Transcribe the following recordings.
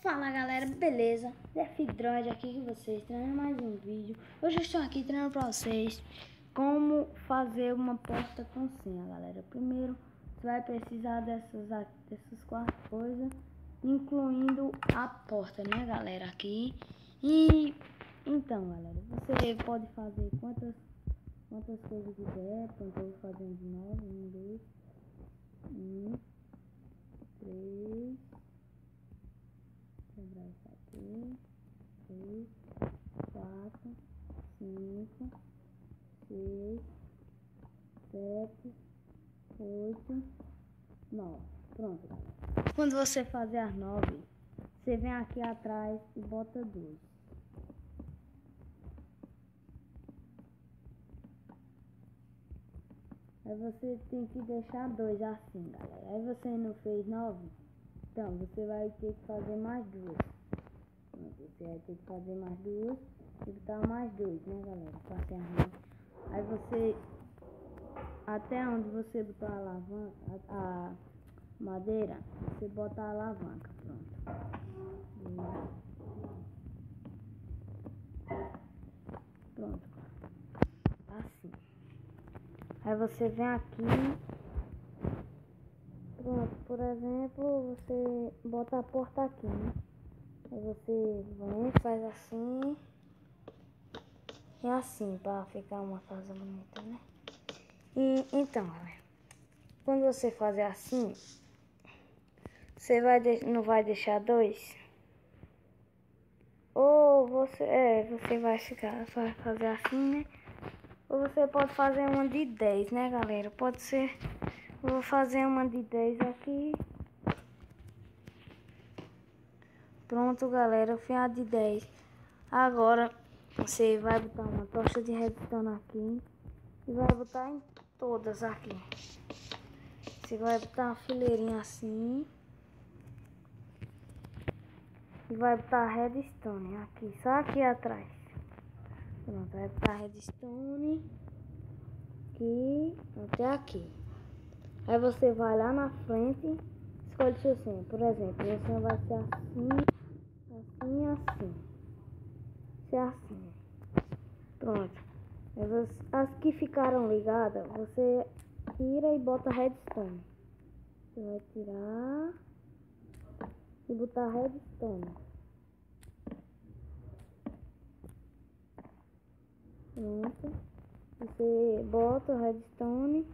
Fala galera, beleza? Defidroid aqui com vocês, treinando mais um vídeo. Hoje eu estou aqui treinando pra vocês como fazer uma porta com senha, galera. Primeiro, você vai precisar dessas quatro coisas, incluindo a porta, né galera, aqui. E então galera, você pode fazer quantas coisas quiser. Pronto, eu vou fazendo de novo. 1, 2, 3. Quebrar isso aqui. 3, 4, 5, 6, 7, 8, 9. Pronto, galera. Quando você fazer as 9, você vem aqui atrás e bota 2. Aí você tem que deixar 2 assim, galera. Aí você não fez 9, então você vai ter que fazer mais 2. Você vai ter que fazer mais 2 e botar mais 2, né, galera? Passei as 9. Aí você, até onde você botar a alavanca, a madeira, você bota a alavanca. Pronto. Assim. Aí você vem aqui. Pronto, por exemplo, você bota a porta aqui, né? Aí você vem, faz assim e assim, pra ficar uma casa bonita, né? E então, galera, quando você fazer assim, você não vai deixar 2. Ou você vai fazer assim, né? Ou você pode fazer uma de 10, né, galera? Pode ser. Eu vou fazer uma de 10 aqui. Pronto, galera, eu fiz a de 10. Agora você vai botar uma tocha de redstone aqui e vai botar em todas aqui. Você vai botar uma fileirinha assim e vai botar redstone aqui, só aqui atrás. Pronto, vai botar redstone aqui até aqui. Aí você vai lá na frente, escolhe seu senha. Por exemplo, o senha vai ser assim, assim, assim. Ser assim. Pronto. As que ficaram ligadas, você tira e bota redstone. Você vai tirar e botar redstone. Pronto. Você bota o redstone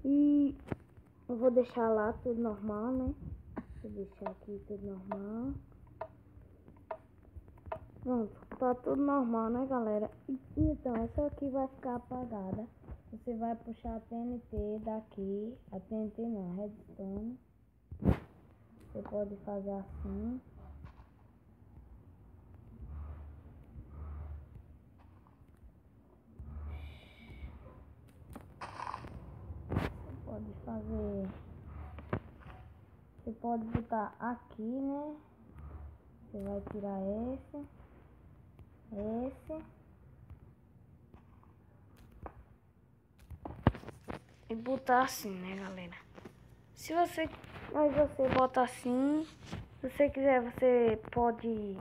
e eu vou deixar lá tudo normal, né? Vou deixar aqui tudo normal. Pronto, tá tudo normal, né, galera? Então, essa aqui vai ficar apagada. Você vai puxar a TNT daqui. A TNT não, a redstone. Você pode fazer assim. Você pode fazer. Você pode botar aqui, né? Você vai tirar esse. E botar assim, né, galera? Mas você bota assim. Se você quiser, você pode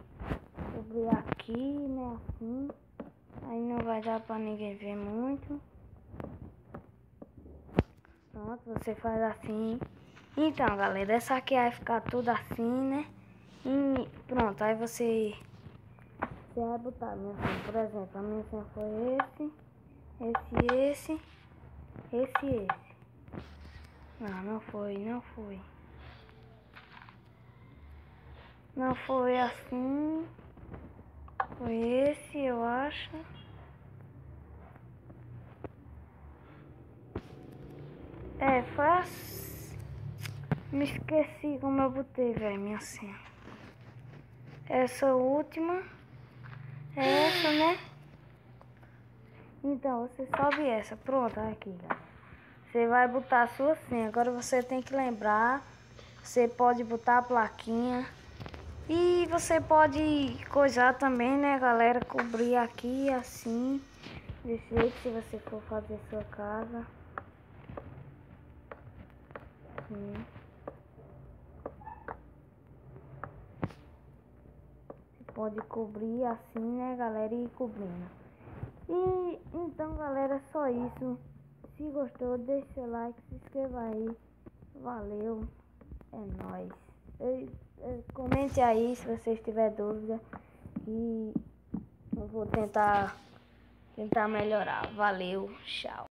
cobrir aqui, né, assim. Aí não vai dar pra ninguém ver muito. Pronto, você faz assim. Então, galera, essa aqui vai ficar tudo assim, né? E pronto, aí você vai botar a minha senha. Por exemplo, a minha senha foi esse. Não foi. Não foi assim. Foi esse, eu acho. Foi assim. Me esqueci como eu botei, velho, minha senha. Essa última. É essa, né? Então, você sobe essa. Pronto, aqui, galera. Você vai botar a sua senha. Agora você tem que lembrar. Você pode botar a plaquinha. E você pode coisar também, né, galera? Cobrir aqui, assim. Desse jeito, se você for fazer sua casa. Assim. pode cobrir assim, né, galera, e ir cobrindo. E então, galera, só isso. Se gostou, deixa seu like, se inscreva aí. Valeu, é nóis. Comente aí se vocês tiverem dúvida e eu vou tentar melhorar. Valeu, tchau.